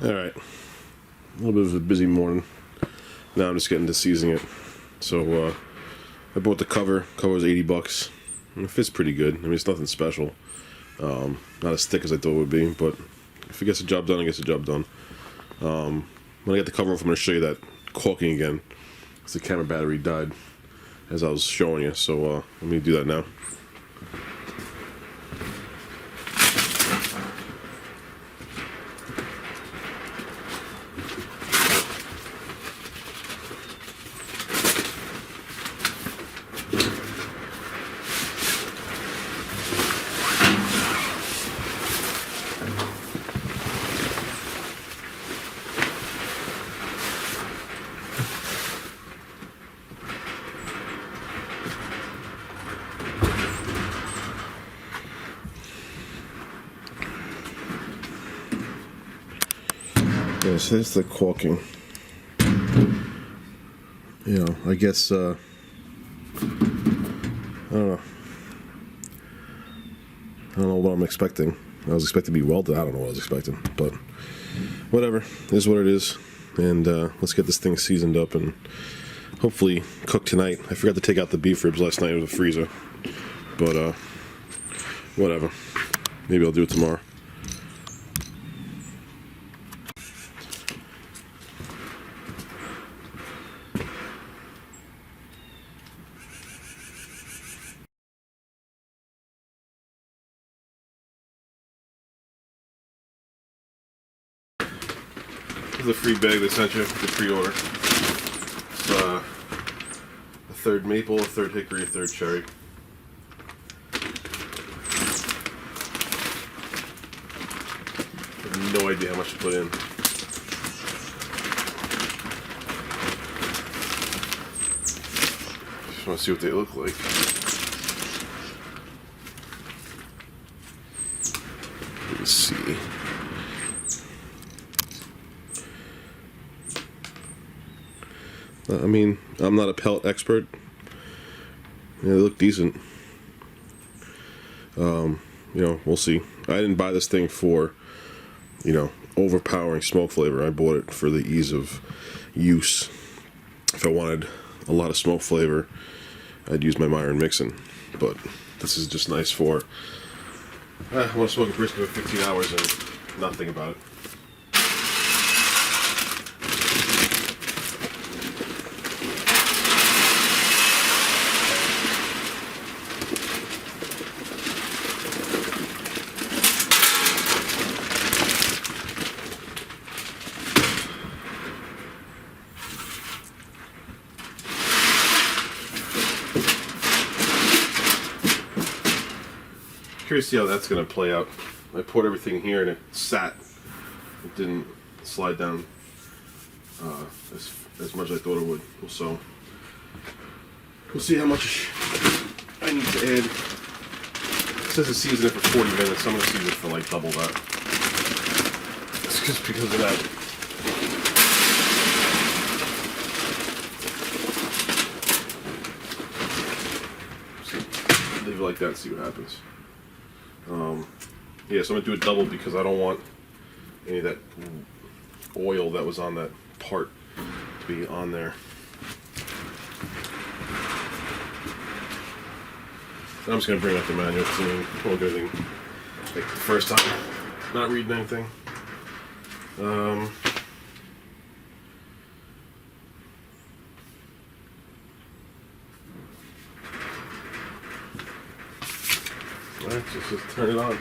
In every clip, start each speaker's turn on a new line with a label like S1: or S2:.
S1: Alright, a little bit of a busy morning. Now I'm just getting to seasoning it. So I bought the cover. Cover was 80 bucks. And it fits pretty good. I mean, it's nothing special. Not as thick as I thought it would be, but if it gets the job done, it gets the job done. When I get the cover off, I'm going to show you that caulking again, because the camera battery died as I was showing you. So let me do that now. Yeah, so that's the caulking. You know, I guess, I don't know. I don't know what I'm expecting. I was expecting to be welded. I don't know what I was expecting, but whatever. It is what it is. And let's get this thing seasoned up and hopefully cook tonight. I forgot to take out the beef ribs last night. It was a freezer. But whatever. Maybe I'll do it tomorrow. This is a free bag they sent you, the pre-order. It's a third maple, a third hickory, a third cherry. I have no idea how much to put in. Just want to see what they look like. Let's see. I mean, I'm not a pellet expert. Yeah, they look decent. You know, we'll see. I didn't buy this thing for, you know, overpowering smoke flavor. I bought it for the ease of use. If I wanted a lot of smoke flavor, I'd use my Myron Mixin. But this is just nice for, I want to smoke a brisket for 15 hours and not think about it. Curious to see how that's going to play out. I poured everything here and it sat. It didn't slide down as much as I thought it would. So we'll see how much I need to add. It says to season it for 40 minutes. I'm going to season it for like double that. It's just because of that. So leave it like that and see what happens. Yeah, so I'm going to do it double because I don't want any of that oil that was on that part to be on there. I'm just going to bring out the manual because I mean, I won't do anything like the first time, not reading anything. Alright, just turn it on.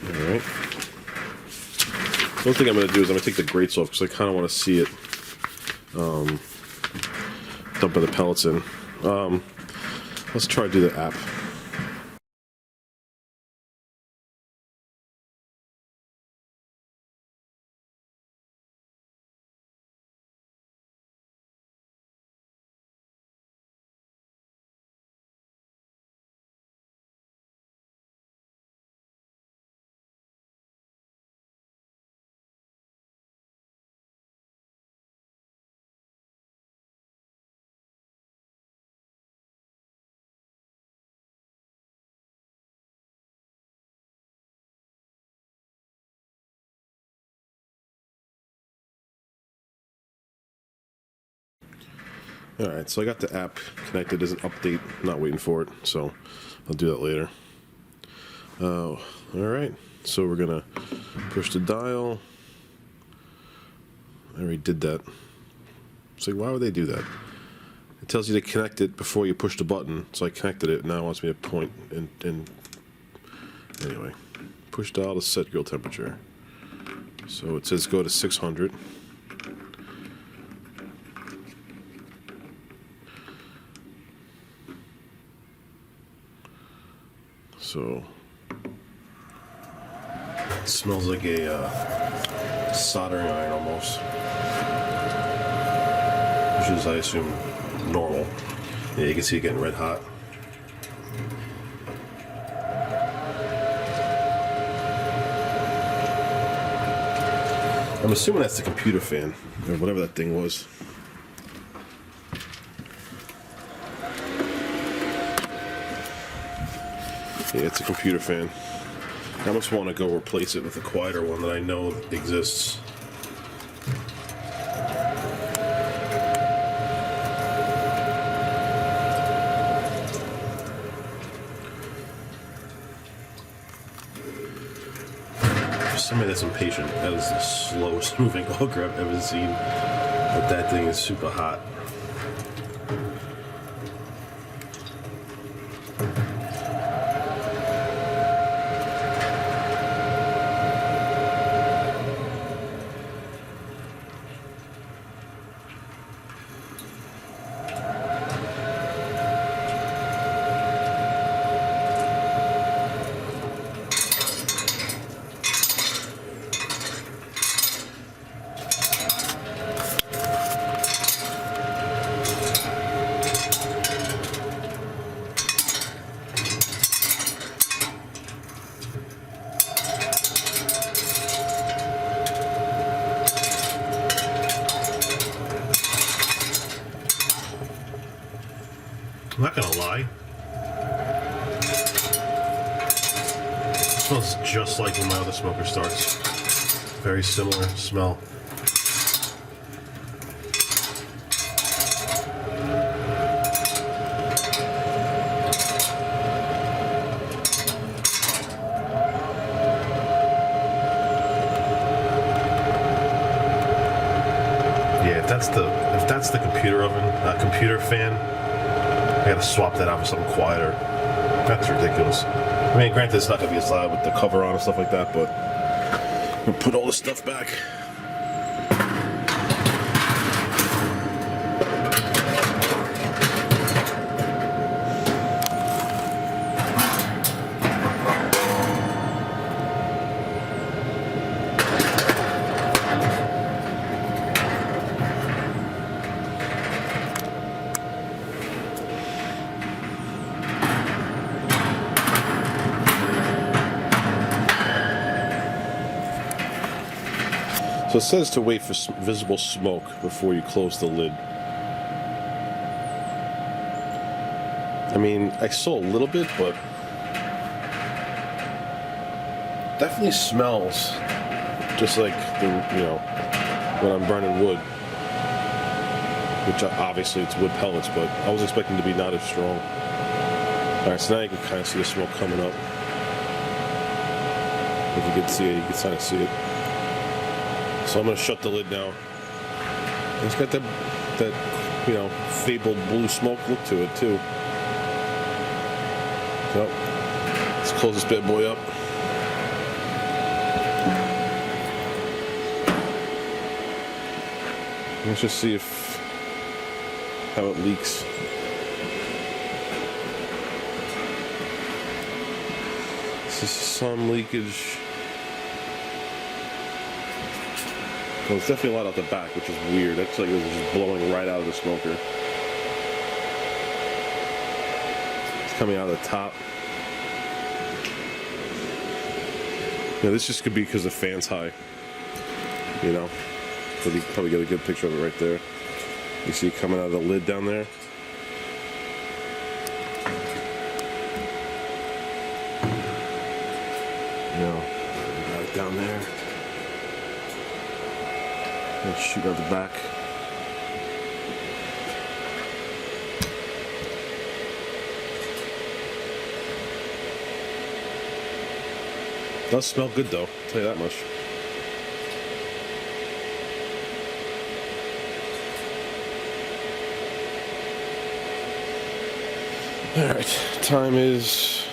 S1: Alright. One thing I'm going to do is I'm going to take the grates off because I kind of want to see it dumping the pellets in. Let's try to do the app. Alright, so I got the app connected as an update. Not waiting for it, so I'll do that later. Alright, so we're gonna push the dial. I already did that. It's like, why would they do that? It tells you to connect it before you push the button, so I connected it. Now it wants me to point and anyway, push dial to set grill temperature. So it says go to 600. So it smells like a soldering iron almost, which is, I assume, normal. Yeah, you can see it getting red hot. I'm assuming that's the computer fan, or whatever that thing was. Yeah, it's a computer fan. I almost want to go replace it with a quieter one that I know exists. For somebody that's impatient, that is the slowest moving auger I've ever seen. But that thing is super hot. I'm not gonna lie. It smells just like when my other smoker starts. Very similar smell. Yeah, if that's the computer oven, computer fan, I gotta swap that out for something quieter. That's ridiculous. I mean, granted, it's not gonna be as loud with the cover on and stuff like that, but we'll put all this stuff back. So it says to wait for visible smoke before you close the lid. I mean, I saw a little bit, but definitely smells just like when I'm burning wood, which obviously it's wood pellets, but I was expecting to be not as strong. All right, so now you can kind of see the smoke coming up. If you can see it, you can kind of see it. So I'm going to shut the lid now. It's got that fabled blue smoke look to it too. So let's close this bad boy up. Let's just see how it leaks. This is some leakage. Well, it's definitely a lot out the back, which is weird. That's like it was just blowing right out of the smoker. It's coming out of the top. Yeah, this just could be because the fan's high. So you can probably get a good picture of it right there. You see it coming out of the lid down there. Got it down there. And shoot out the back. Does smell good though, I'll tell you that much. Alright, time is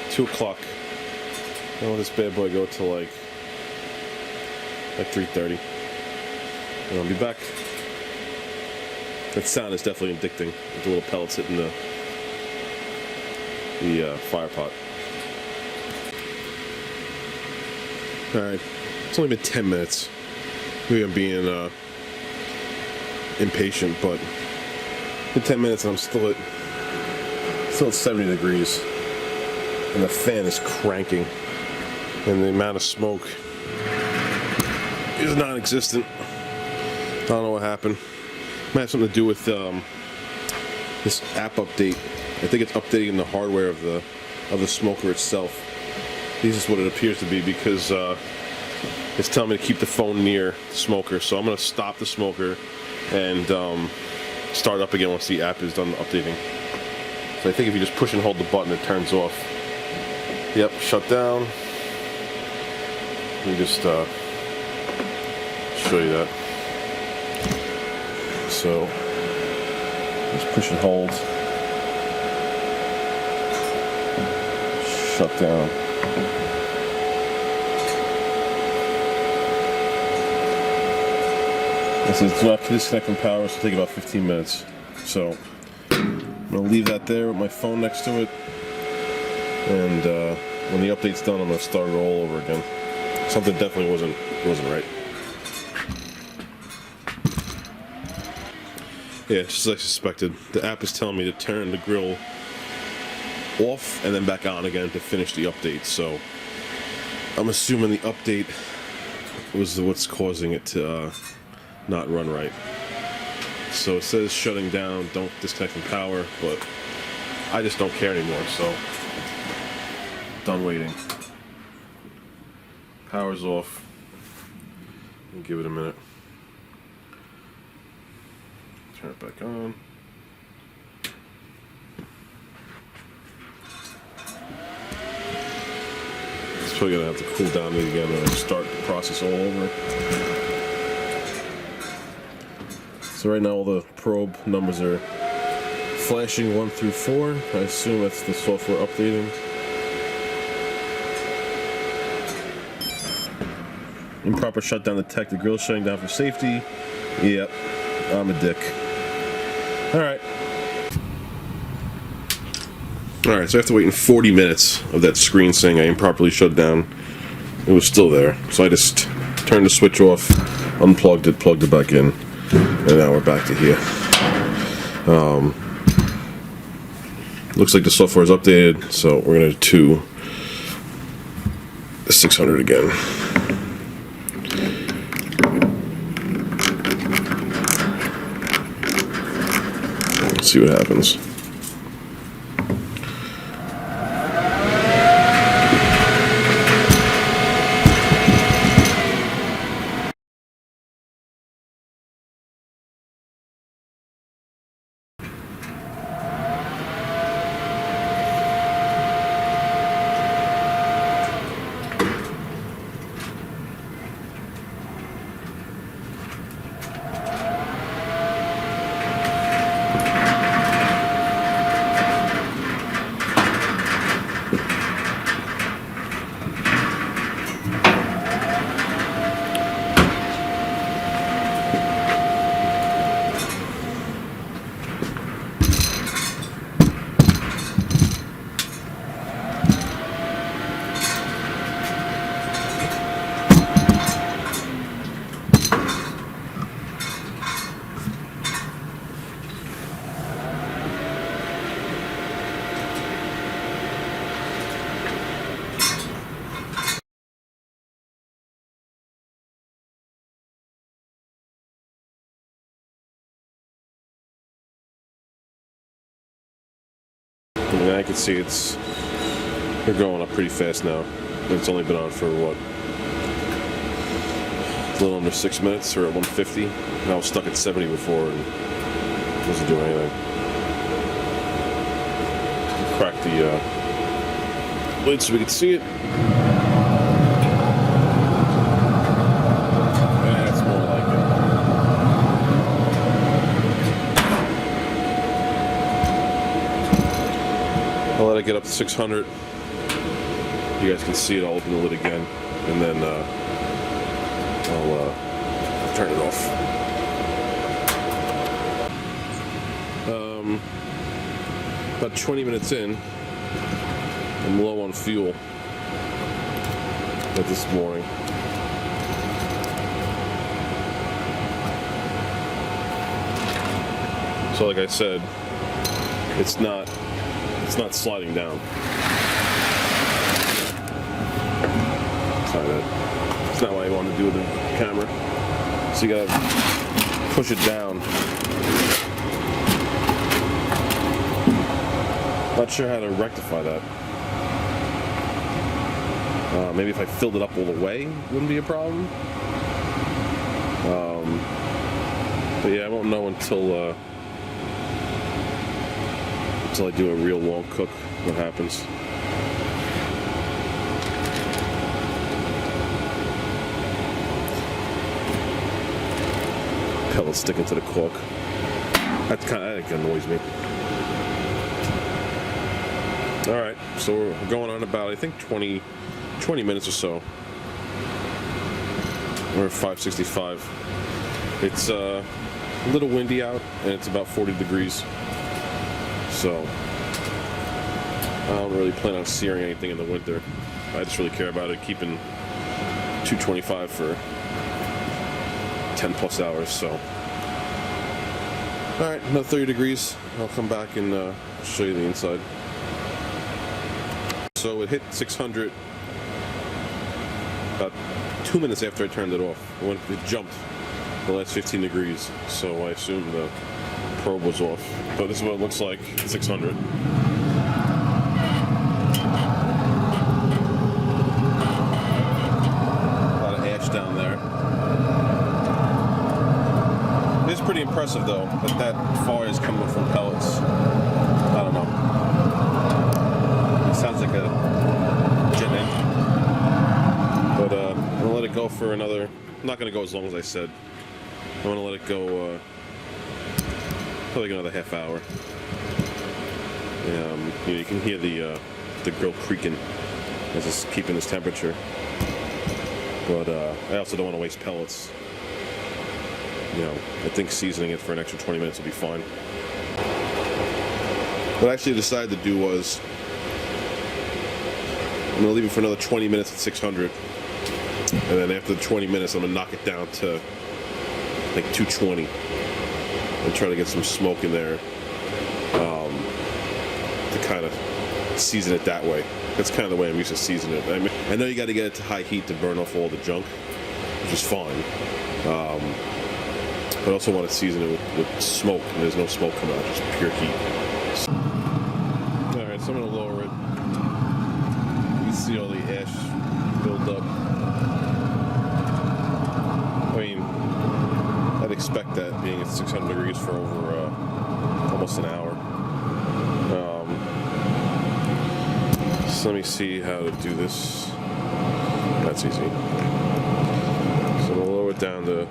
S1: 2 o'clock. I'll let this bad boy go till like 3:30. And I'll be back. That sound is definitely addicting, with the little pellets hitting the fire pot. Alright, it's only been 10 minutes. Maybe I'm being impatient, but in 10 minutes and I'm still at 70 degrees. And the fan is cranking. And the amount of smoke is non-existent. I don't know what happened. Might have something to do with this app update. I think it's updating the hardware of the smoker itself. This is what it appears to be, because it's telling me to keep the phone near the smoker. So I'm going to stop the smoker and start up again once the app is done updating. So I think if you just push and hold the button, it turns off. Yep, shut down. Let me just show you that. So just push and hold. Shut down. This is not disconnect from power, so it'll take about 15 minutes. So I'm gonna leave that there with my phone next to it, and when the update's done, I'm gonna start it all over again. Something definitely wasn't right. Yeah, just as I suspected. The app is telling me to turn the grill off and then back on again to finish the update. So I'm assuming the update was what's causing it to not run right. So it says shutting down, don't disconnect from power, but I just don't care anymore, so done waiting. Power's off. Give it a minute. Turn it back on. It's probably gonna have to cool down again and start the process all over. So right now all the probe numbers are flashing 1 through 4. I assume that's the software updating. Improper shutdown detected. Grill shutting down for safety. Yep, I'm a dick. Alright. Alright, so after waiting 40 minutes of that screen saying I improperly shut down, it was still there. So I just turned the switch off, unplugged it, plugged it back in, and now we're back to here. Looks like the software is updated, so we're going to do the 600 again. Let's see what happens. And I can see they're going up pretty fast now. It's only been on for what? A little under 6 minutes, or at 150. And I was stuck at 70 before and wasn't doing anything. Crack the lid so we can see it. I get up to 600, you guys can see it. I'll open the lid again, and then I'll turn it off. About 20 minutes in, I'm low on fuel this morning. So like I said, it's not sliding down. It's not what I want to do with the camera. So you gotta push it down. Not sure how to rectify that. Maybe if I filled it up all the way, wouldn't be a problem. But yeah, I won't know until I do a real long cook what happens. Pellet sticking to the cork. That annoys me. Alright, so we're going on about, I think, 20 minutes or so. We're at 565. It's a little windy out, and it's about 40 degrees. So, I don't really plan on searing anything in the winter. I just really care about it keeping 225 for 10 plus hours, so. Alright, another 30 degrees. I'll come back and show you the inside. So it hit 600 about 2 minutes after I turned it off. It jumped the last 15 degrees, so I assume the probe was off. But this is what it looks like at 600. A lot of ash down there. It's pretty impressive though, that fire is coming from pellets. I don't know. It sounds like a jet engine. But I'm going to let it go for another, I'm not going to go as long as I said. I'm going to let it go probably another half hour. You can hear the grill creaking as it's keeping this temperature. But I also don't want to waste pellets. I think seasoning it for an extra 20 minutes will be fine. What I actually decided to do was I'm going to leave it for another 20 minutes at 600. And then after the 20 minutes, I'm going to knock it down to like 220 and try to get some smoke in there to kind of season it that way. That's kind of the way I'm used to seasoning it. I mean, I know you got to get it to high heat to burn off all the junk, which is fine. But I also want to season it with smoke, and there's no smoke coming out, just pure heat. Alright, so I'm going to lower it. You can see all the ash build up. I mean, I'd expect that being at 600 degrees for over almost an hour. So let me see how to do this. That's easy. So I'm going to lower it down to,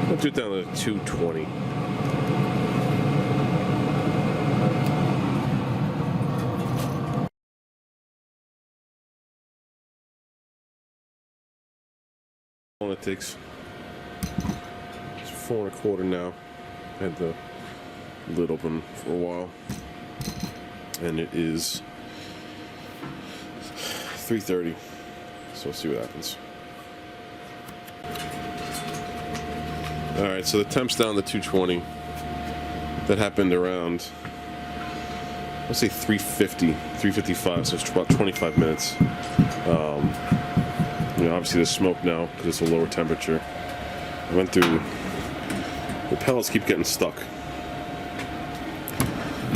S1: I'll do it down to 220. How long it takes. It's 4 1/4 now. I had the lid open for a while. And it is 3:30. So we'll see what happens. Alright, so the temp's down to 220. That happened around, let's say 350, 355, so it's about 25 minutes. Obviously there's smoke now because it's a lower temperature. I went through, the pellets keep getting stuck.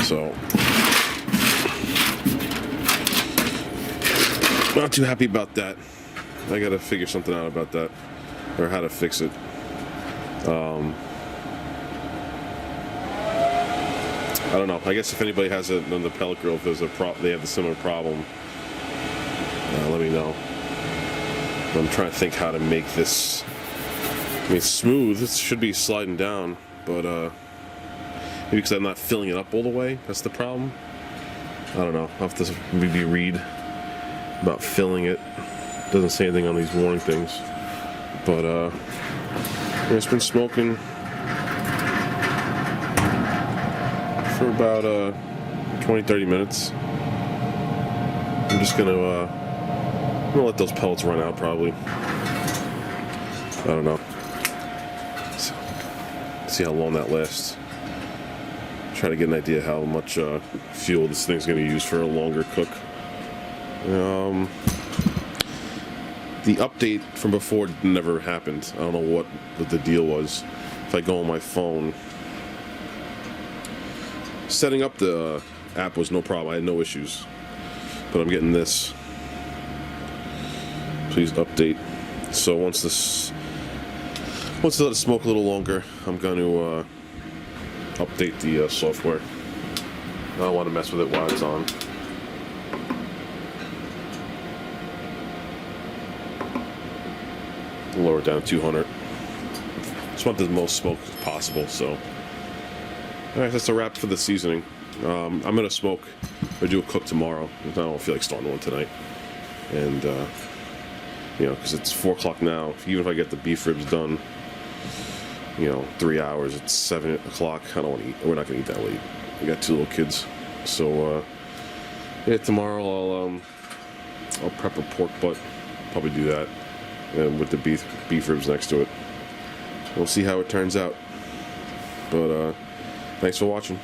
S1: So, not too happy about that. I gotta figure something out about that, or how to fix it. I don't know. I guess if anybody has it on the pellet grill, if there's they have a similar problem, let me know. But I'm trying to think how to make this. I mean, smooth. It should be sliding down, but maybe because I'm not filling it up all the way. That's the problem. I don't know. I'll have to maybe read about filling it. Doesn't say anything on these warning things. But it's been smoking for about 20-30 minutes. I'm just gonna let those pellets run out probably. I don't know. So, see how long that lasts. Try to get an idea how much fuel this thing's gonna use for a longer cook. The update from before never happened. I don't know what the deal was. If I go on my phone, setting up the app was no problem. I had no issues. But I'm getting this. Please update. So once I let it smoke a little longer, I'm going to update the software. I don't want to mess with it while it's on. Lower it down to 200. Just want the most smoke as possible. So, alright, that's a wrap for the seasoning. I'm gonna smoke or do a cook tomorrow. I don't feel like starting one tonight, and because it's 4 o'clock now. Even if I get the beef ribs done, 3 hours. It's 7 o'clock. I don't want to eat. We're not gonna eat that late. We got 2 little kids, so tomorrow I'll prep a pork butt. Probably do that. And with the beef ribs next to it. We'll see how it turns out. But thanks for watching.